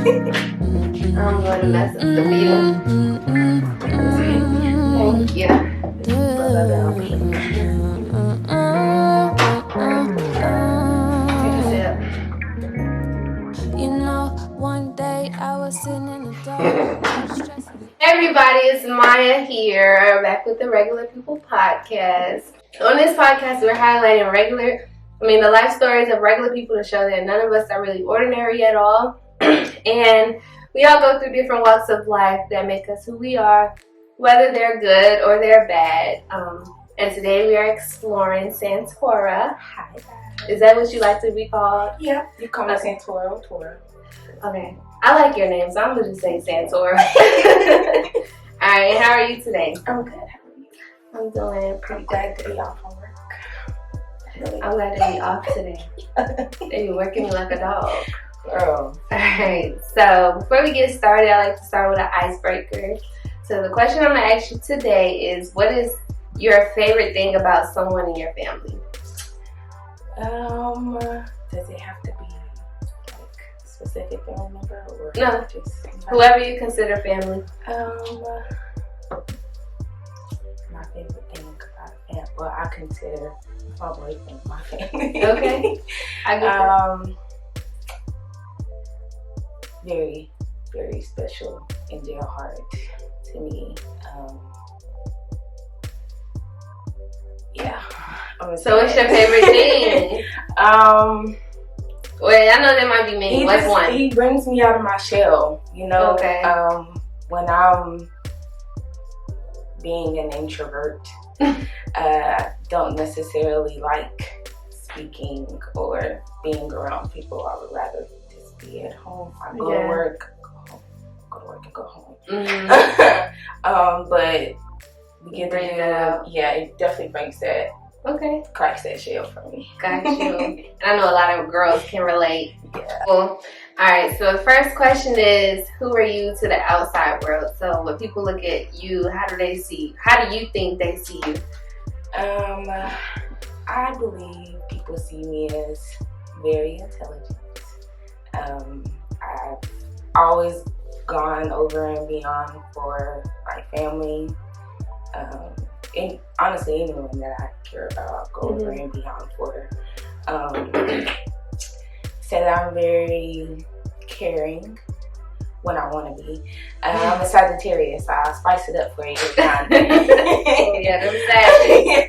I'm going to mess up the view. Thank you. You know, one day I was sitting in the dark. Hey everybody, it's Maia here, back with the Regular People Podcast. On this podcast, we're highlighting the life stories of regular people to show that none of us are really ordinary at all. And we all go through different walks of life that make us who we are, whether they're good or they're bad. And today we are exploring Santora. Hi, guys. Is that what you like to be called? Yeah, you call me Santora or Tora. Okay. I like your name, so I'm going to just say Santora. Alright, and how are you today? I'm good. How are you? I'm doing pretty Glad to be off from work. I'm glad to be off today. They be working me like a dog. Girl. Alright, so before we get started, I like to start with an icebreaker. So the question I'm going to ask you today is, what is your favorite thing about someone in your family? Does it have to be like specific family member or No, just whoever you consider family. My favorite thing about family, well, I consider my boyfriend my family. Okay, I get that. Very, very special in their heart to me. Yeah. So what's your favorite thing? Well, I know there might be many. What's one? He brings me out of my shell, you know. Okay. When I'm being an introvert, don't necessarily like speaking or being around people. I would rather just be at home. I go to work, go home, and go home. Mm-hmm. But we get Bring to that out. Yeah, it definitely brings that. Okay. Cracks that shell for me. Got you. And I know a lot of girls can relate. Yeah. Cool. Alright, so the first question is, who are you to the outside world? So when people look at you, how do you think they see you? I believe people see me as very intelligent. I've always gone over and beyond for my family. And honestly, anyone that I care about, I'll go over and beyond for. Say that I'm very caring when I want to be. I'm a Sagittarius, so I'll spice it up for you. Oh, yeah, them Sagittarius.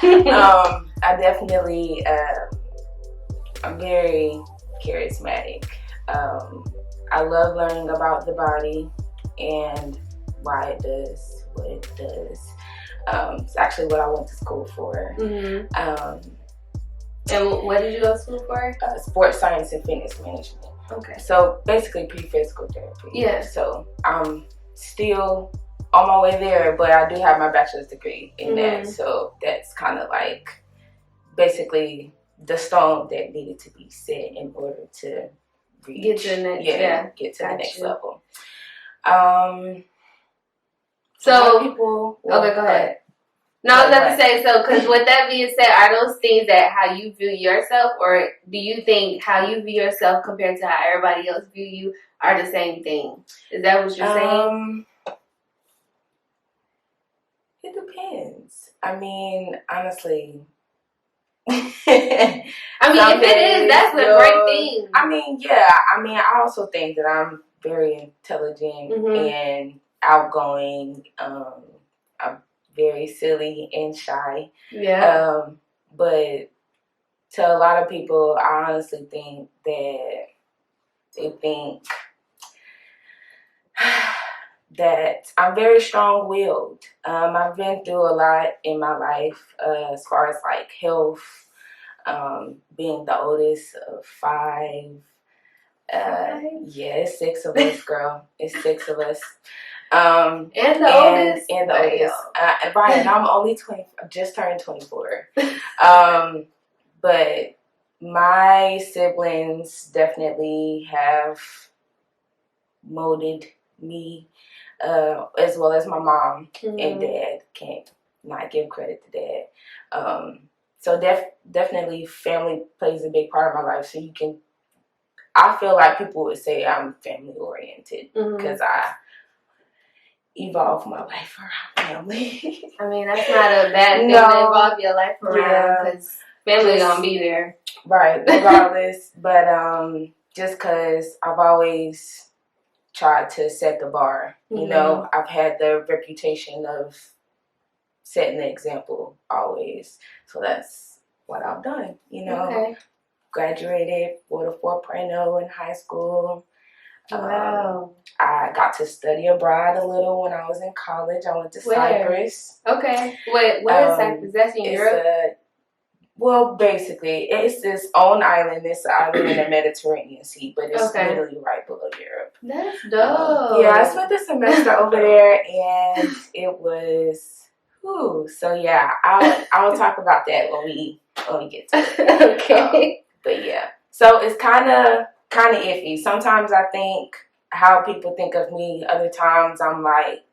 Yeah. I definitely, I'm very charismatic. I love learning about the body and why it does what it does. It's actually what I went to school for. Mm-hmm. And what did you go to school for? Sports science and fitness management. Okay. So basically pre-physical therapy. Yeah. So I'm still on my way there, but I do have my bachelor's degree in that. So that's kind of like basically the stone that needed to be set in order to reach. Get to the next, get to the next level. So people. Okay, go ahead. No, I was about to say, so, because with that being said, are those things that how you view yourself, or do you think how you view yourself compared to how everybody else view you are the same thing? Is that what you're saying? It depends. I mean, honestly. If it is, that's a great thing. I mean, yeah. I mean, I also think that I'm very intelligent and outgoing. I'm very silly and shy. Yeah. But to a lot of people, I honestly think that they think that I'm very strong-willed. I've been through a lot in my life as far as like health, being the oldest of five. Yeah, it's 6 of us, girl. It's 6 of us. And the oldest. And the oldest. Right, now I'm only 20. I just turned 24. But my siblings definitely have molded me, as well as my mom and dad. Can't not give credit to dad. So definitely family plays a big part of my life. So you can I feel like people would say I'm family oriented because I evolve my life around family. I mean, that's not a bad thing to evolve your life around because family gonna be there. Right, regardless. But just because I've always tried to set the bar. You know, I've had the reputation of setting the example always. So that's what I've done, you know. Graduated with a 4.0 in high school. Wow. I got to study abroad a little when I was in college. I went to Cyprus. Okay. Wait, what is Cyprus? That's in Europe? Well, basically, it's this own island. It's an island in the Mediterranean Sea, but it's literally right below Europe. That's dope. Yeah, I spent the semester over there, and it was, so yeah, I'll talk about that when we get to it. Okay. But yeah, so it's kind of iffy. Sometimes I think how people think of me. Other times I'm like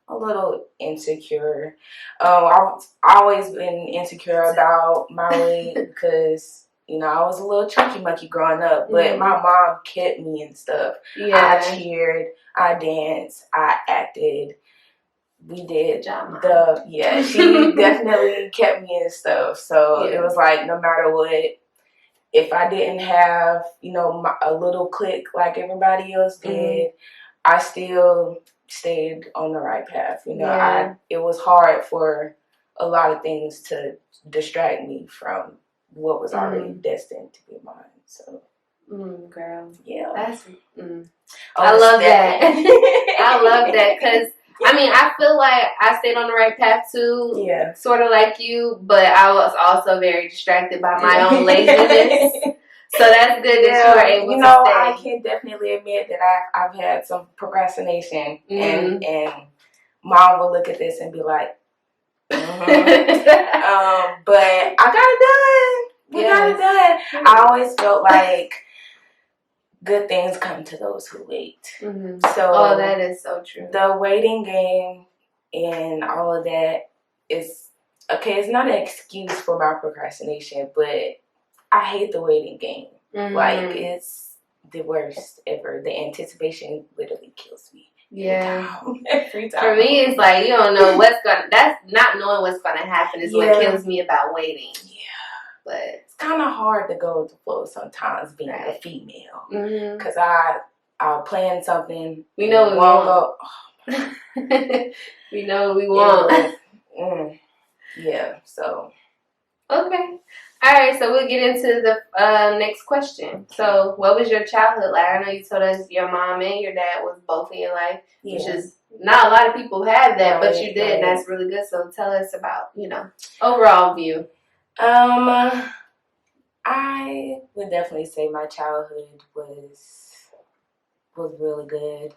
a little insecure. I've always been insecure about my weight because, you know, I was a little chunky monkey growing up, but my mom kept me and stuff. I cheered, I danced, I acted. We did she definitely kept me and stuff. So it was like, no matter what, if I didn't have, you know, a little clique like everybody else did, I still stayed on the right path. You know, it was hard for a lot of things to distract me from what was already destined to be mine. So, girl, yeah, I love that. I love that because I mean, I feel like I stayed on the right path too. Yeah, sort of like you, but I was also very distracted by my own laziness. So that's good that you were able to stay. I can definitely admit that I've had some procrastination, and Mom will look at this and be like, but I got it done. We got it done. I always felt like good things come to those who wait. So that is so true. The waiting game and all of that is okay. It's not an excuse for my procrastination, but I hate the waiting game. Like, it's the worst ever. The anticipation literally kills me. Yeah. Every time. For me, it's like you don't know that's not knowing what's gonna happen is what kills me about waiting. Yeah. But it's kind of hard to go with the flow sometimes being a female. Because I'll plan something. We know we won't. We know we won't. Yeah, so. Okay. All right, so we'll get into the next question. So, what was your childhood like? I know you told us your mom and your dad was both in your life, which is not a lot of people have that, but you did, and that's really good. So, tell us about, you know, overall view. I would definitely say my childhood was really good.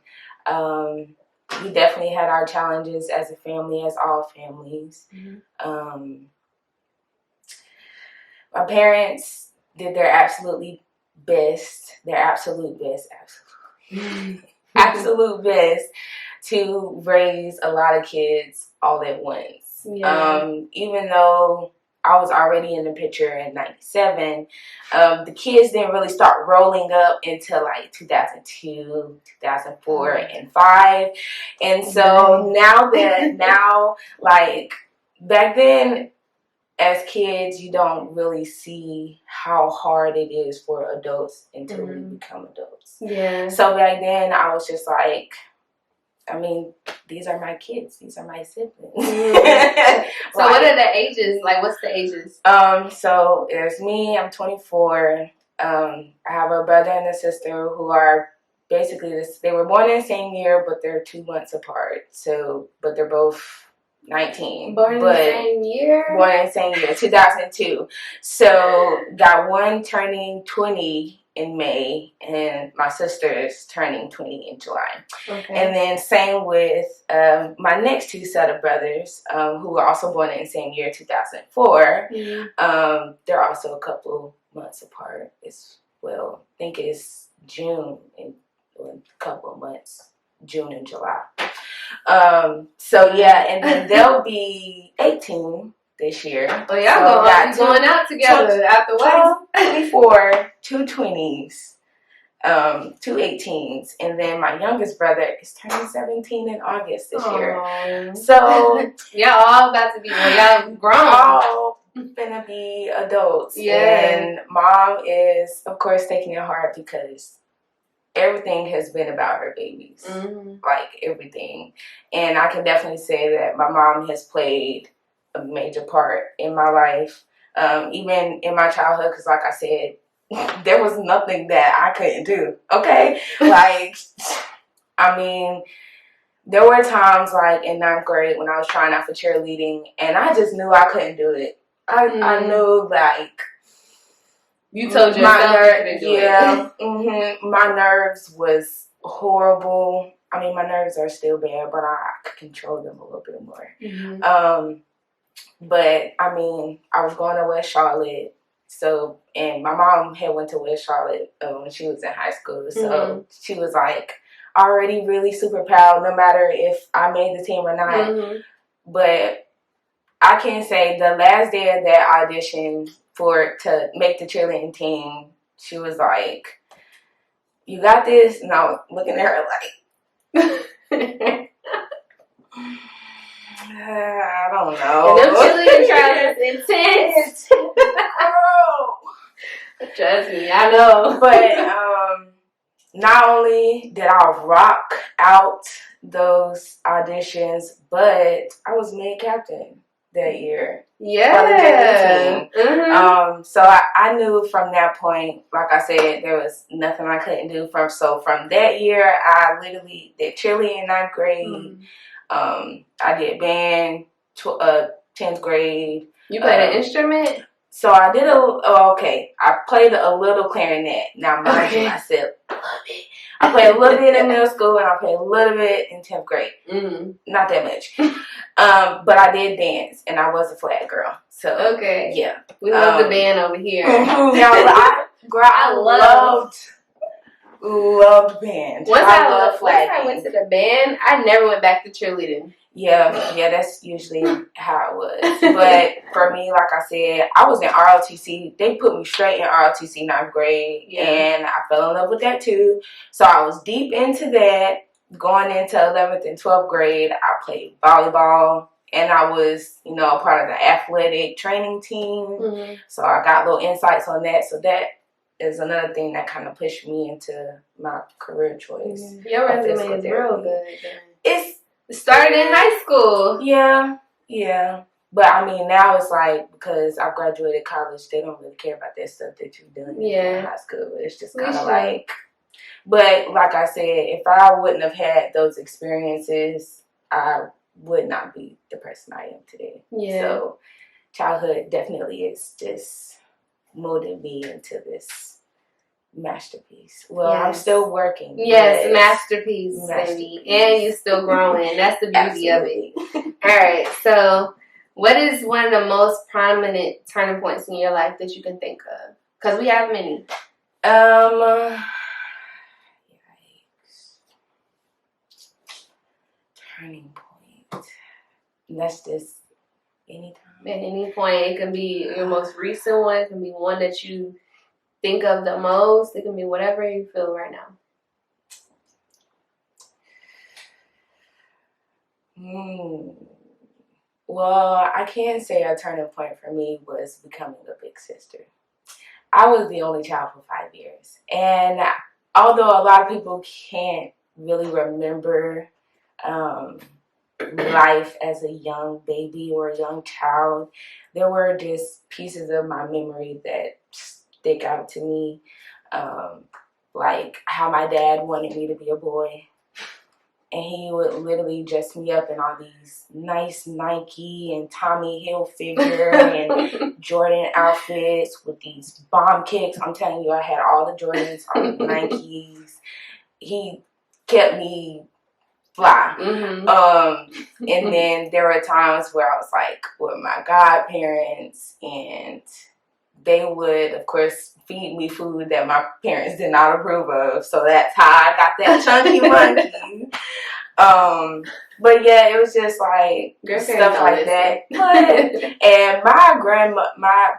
We definitely had our challenges as a family, as all families. My parents did their absolute best to raise a lot of kids all at once. Even though I was already in the picture in 97, the kids didn't really start rolling up until like 2002, 2004, and 5. And so now, like back then, as kids, you don't really see how hard it is for adults until we become adults. Yeah. So back then, I was just like, I mean, these are my kids. These are my siblings. So what are the ages? Like, what's the ages? So there's me. I'm 24. I have a brother and a sister who are basically they were born in the same year, but they're 2 months apart. So, but they're both 19. Born in the same year? Born in the same year, 2002. So got one turning 20 in May, and my sister is turning 20 in July. Okay. And then same with my next two set of brothers, who were also born in the same year, 2004. They're also a couple months apart as well. I think it's June in a couple of months, June and July. So yeah, and then they'll be 18 this year. Oh, y'all going out together at the wedding. 24, 2 20s. two 18s, and then my youngest brother is turning 17 in August this year. So y'all all about to be y'all grown. All gonna be adults. Yeah. And mom is, of course, taking it hard because everything has been about her babies. Like everything. And I can definitely say that my mom has played a major part in my life. Even in my childhood, because like I said, there was nothing that I couldn't do. Okay? Like, I mean, there were times like in 9th grade when I was trying out for cheerleading and I just knew I couldn't do it. I knew, like, you told yourself you couldn't do it. My nerves was horrible. I mean, my nerves are still bad, but I could control them a little bit more. But I mean, I was going to West Charlotte, so, and my mom had went to West Charlotte when she was in high school, so she was like already really super proud, no matter if I made the team or not. But I can say the last day of that audition to make the cheerleading team, she was like, "You got this," and I was looking at her like. I don't know. And them cheerleading trials is intense. Trust me, I know. But not only did I rock out those auditions, but I was made captain that year. Yeah. So I knew from that point, like I said, there was nothing I couldn't do. From that year, I literally did cheerleading in 9th grade. I did band, 10th grade. You played an instrument? So I did I played a little clarinet. Now, mind you, I said a little bit. I played a little bit in middle school and I played a little bit in 10th grade. Not that much. But I did dance and I was a flag girl. So, yeah. We love the band over here. I loved band. Once I went to the band, I never went back to cheerleading. Yeah, that's usually how it was. But for me, like I said, I was in ROTC. They put me straight in ROTC 9th grade, and I fell in love with that too. So I was deep into that. Going into 11th and 12th grade, I played volleyball, and I was, a part of the athletic training team. So I got little insights on that. So that is another thing that kind of pushed me into my career choice. Your resume is real good. It started in high school. Yeah. But I mean, now it's like, because I graduated college, they don't really care about that stuff that you've done in high school. It's just kind of like, but like I said, if I wouldn't have had those experiences, I would not be the person I am today. So childhood definitely is just molded me into this masterpiece. Well, I'm still working. Yes, masterpiece, baby. And you're still growing. That's the beauty of it. All right. So, what is one of the most prominent turning points in your life that you can think of? Because we have many. Turning point. And that's just anytime. At any point, it can be your most recent one. It can be one that you think of the most. It can be whatever you feel right now. Well, I can say a turning point for me was becoming a big sister. I was the only child for 5 years. And although a lot of people can't really remember life as a young baby or a young child, there were just pieces of my memory that stick out to me, like how my dad wanted me to be a boy, and he would literally dress me up in all these nice Nike and Tommy Hilfiger and Jordan outfits with these bomb kicks. I'm telling you, I had all the Jordans, all the Nikes. He kept me fly. And then there were times where I was like with my godparents, and they would, of course, feed me food that my parents did not approve of. So that's how I got that chunky monkey. But yeah, it was just like stuff like that. And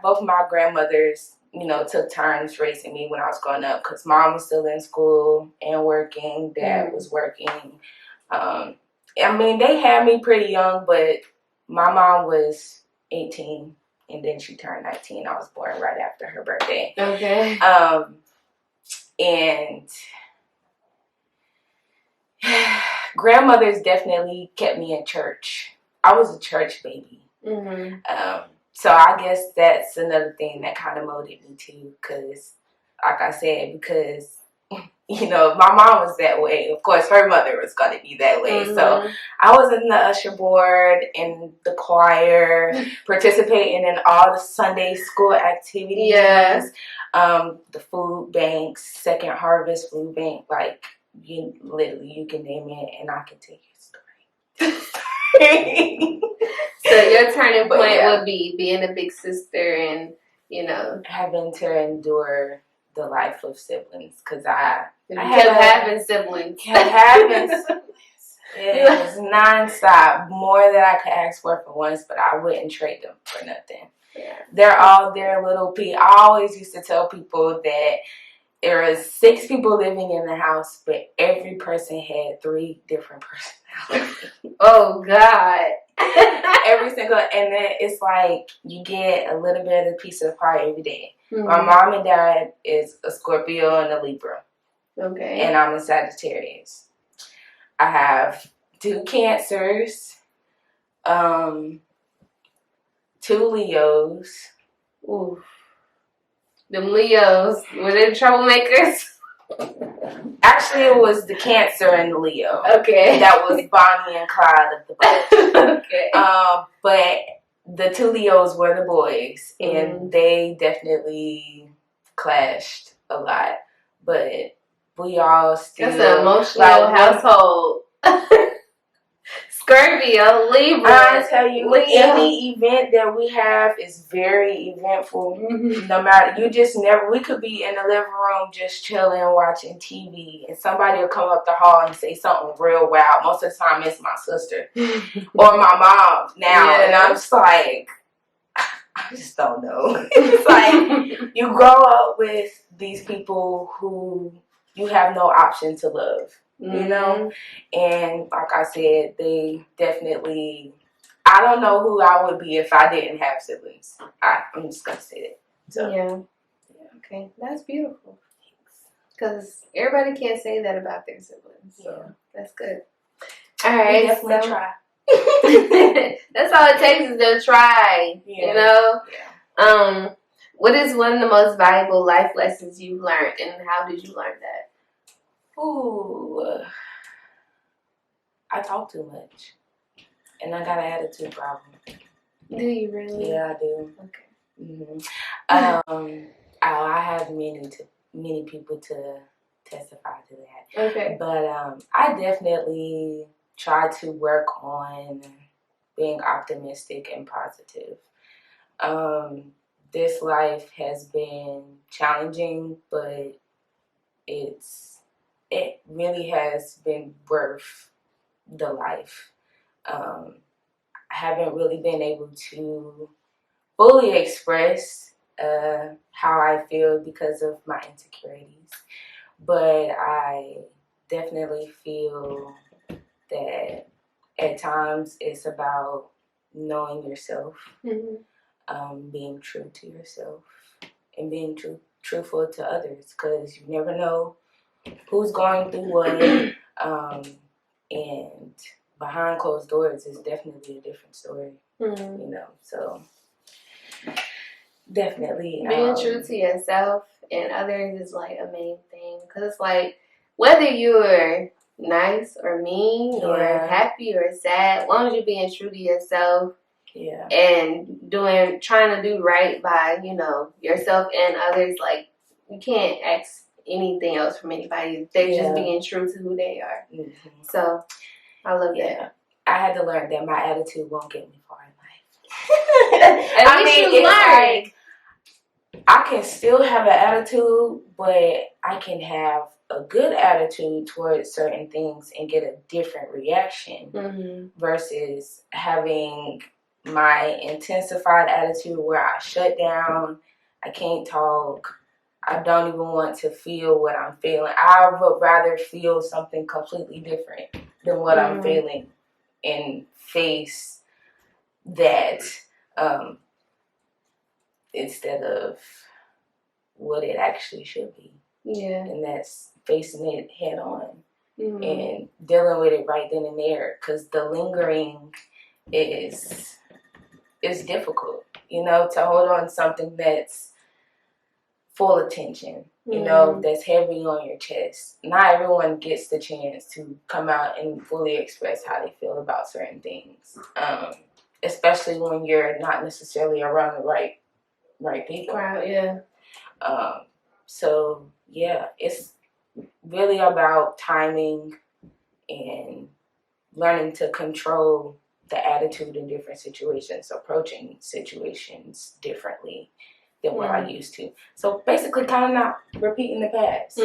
both of my grandmothers, took turns raising me when I was growing up, because mom was still in school and working, dad was working. They had me pretty young, but my mom was 18 and then she turned 19. I was born right after her birthday. Okay. And grandmothers definitely kept me in church. I was a church baby. So I guess that's another thing that kind of molded me too, because like I said, because my mom was that way. Of course, her mother was going to be that way. So I was in the usher board, in the choir, participating in all the Sunday school activities. Yeah. The food banks, Second Harvest Food Bank, like you can name it, and I can tell you a story. So your turning point would be being a big sister and having to endure the life of siblings, because I kept having siblings. It was nonstop, more than I could ask for once, but I wouldn't trade them for nothing. Yeah. They're all their little I always used to tell people that there was 6 people living in the house, but every person had 3 different personalities. Oh God. Every single, and then it's like you get a little bit of a piece of the pie every day. My mom and dad is a Scorpio and a Libra. Okay. And I'm a Sagittarius. I have 2 Cancers, 2 Leos. Ooh. Them Leos, were they troublemakers? Actually, it was the Cancer and the Leo. Okay. That was Bonnie and Clyde of the bunch. Okay. But the 2 Leos were the boys, and they definitely clashed a lot. But we all still... That's an emotional household. Scorpio, Libra. I tell you, any event that we have is very eventful. No matter, we could be in the living room just chilling, watching TV, and somebody will come up the hall and say something real wild. Most of the time, it's my sister or my mom now, and I'm just like, I just don't know. It's like you grow up with these people who you have no option to love. And like I said, they definitely, I don't know who I would be if I didn't have siblings. I'm just gonna say that. So yeah. Okay, that's beautiful, because everybody can't say that about their siblings, so that's good. All right, definitely try. That's all it takes is to try. What is one of the most valuable life lessons you've learned, and how did you learn that? Ooh, I talk too much, and I got an attitude problem. Do you really? Yeah, I do. Okay. I have many people to testify to that. Okay. But I definitely try to work on being optimistic and positive. This life has been challenging, but it really has been worth the life. I haven't really been able to fully express how I feel because of my insecurities, but I definitely feel that at times it's about knowing yourself, being true to yourself, and being truthful to others, because you never know who's going through what, and behind closed doors is definitely a different story, so definitely being true to yourself and others is like a main thing, because it's like whether you're nice or mean or happy or sad, as long as you're being true to yourself and trying to do right by yourself and others, like you can't ask anything else from anybody. They're just being true to who they are. So I love that. I had to learn that my attitude won't get me far in life. At least you learned. Like, I can still have an attitude, but I can have a good attitude towards certain things and get a different reaction versus having my intensified attitude where I shut down, I can't talk. I don't even want to feel what I'm feeling. I would rather feel something completely different than what I'm feeling and face that instead of what it actually should be. Yeah. And that's facing it head on and dealing with it right then and there, because the lingering is difficult, you know, to hold on to something that's full of tension, you know, that's heavy on your chest. Not everyone gets the chance to come out and fully express how they feel about certain things, especially when you're not necessarily around the right people. Wow, yeah. So yeah, it's really about timing and learning to control the attitude in different situations, approaching situations differently than what I used to. So basically kind of not repeating the past.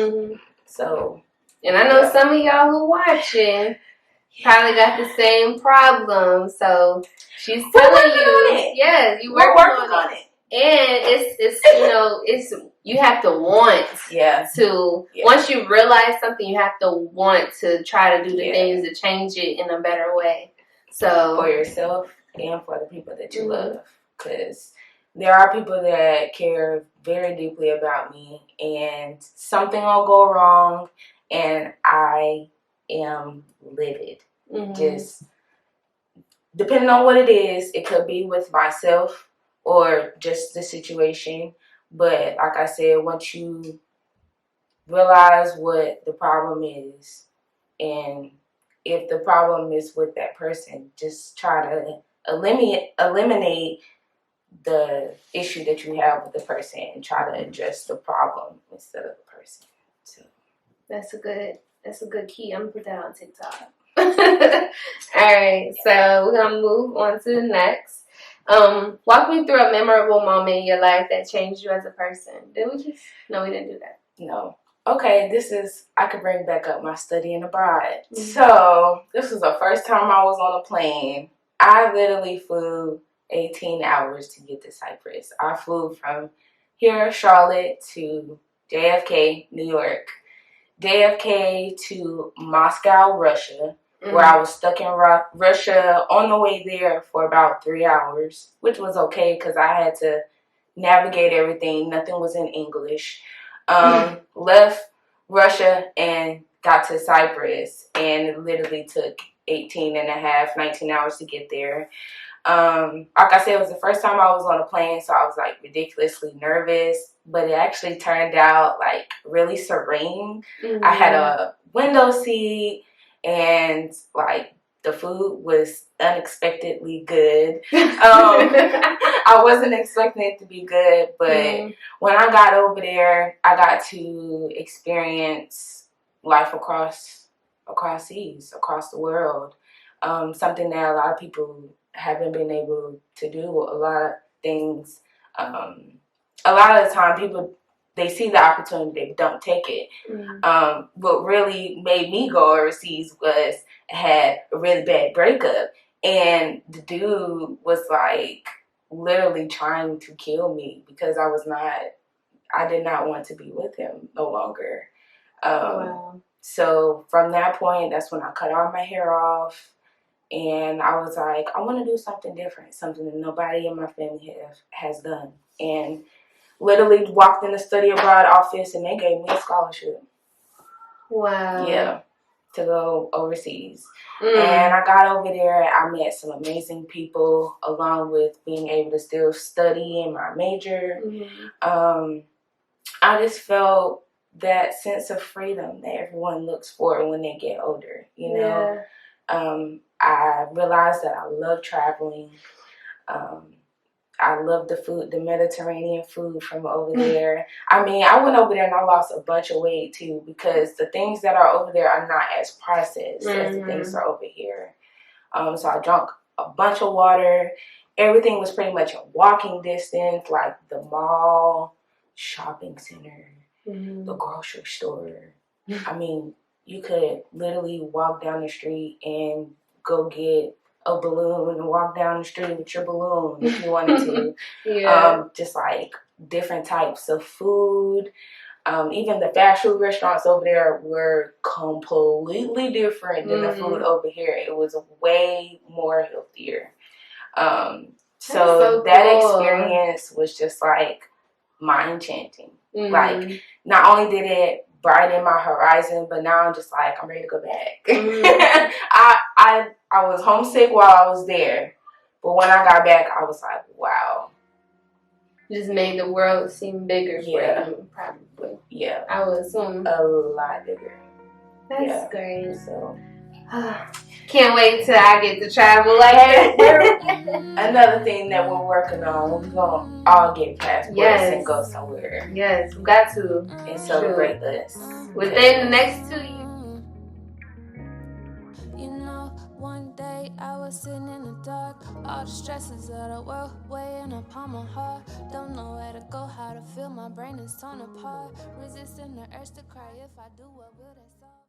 So, and I know some of y'all who watching probably got the same problem. So she's telling you, yes, you working on it. And it's you know, it's you have to want to once you realize something, you have to want to try to do the things to change it in a better way. So for yourself and for the people that you love, because there are people that care very deeply about me, and something will go wrong, and I am livid. Just depending on what it is, it could be with myself or just the situation. But like I said, once you realize what the problem is, and if the problem is with that person, just try to eliminate the issue that you have with the person and try to address the problem instead of the person. So that's a good key. I'm gonna put that on TikTok. Alright, so we're gonna move on to the next. Walk me through a memorable moment in your life that changed you as a person. Did we just? No, we didn't do that. No. Okay, I could bring back up my studying abroad. So this was the first time I was on a plane. I literally flew 18 hours to get to Cyprus. I flew from here, Charlotte, to JFK, New York, JFK to Moscow, Russia, where I was stuck in Russia on the way there for about 3 hours, which was okay because I had to navigate everything. Nothing was in English. Left Russia and got to Cyprus, and it literally took 19 hours to get there. Like I said, it was the first time I was on a plane, so I was like ridiculously nervous, but it actually turned out like really serene. I had a window seat, and like the food was unexpectedly good. I wasn't expecting it to be good, but when I got over there, I got to experience life across seas, across the world. Something that a lot of people haven't been able to do. A lot of things. A lot of the time, people, they see the opportunity, they don't take it. What really made me go overseas was I had a really bad breakup, and the dude was like literally trying to kill me because I did not want to be with him no longer. So from that point, that's when I cut all my hair off, and I was like, I want to do something different, something that nobody in my family has done. And literally walked in the study abroad office, and they gave me a scholarship. Wow. Yeah, to go overseas. And I got over there, I met some amazing people, along with being able to still study in my major. I just felt that sense of freedom that everyone looks for when they get older, you know? I realized that I love traveling. I love the food, the Mediterranean food from over there. I mean, I went over there and I lost a bunch of weight too, because the things that are over there are not as processed as the things that are over here. So I drank a bunch of water. Everything was pretty much a walking distance, like the mall, shopping center, the grocery store. I mean, you could literally walk down the street and go get a balloon and walk down the street with your balloon if you wanted to. Just like different types of food. Even the fast food restaurants over there were completely different than the food over here. It was way more healthier. So that cool. experience was just like mind-changing. Like, not only did it brighten my horizon, but now I'm just like, I'm ready to go back. I was homesick while I was there, but when I got back, I was like, wow. Just made the world seem bigger for you, probably. Yeah. I would assume. A lot bigger. That's great. So can't wait till I get to travel like that. Another thing that we're working on, we're gonna all get passports and go somewhere. Yes, we got to. And celebrate this. Within the next 2 years. You know, one day I was sitting in the dark. All the stresses of the world weighing upon my heart. Don't know where to go, how to feel, my brain is torn apart. Resisting the urge to cry, if I do, what will that solve?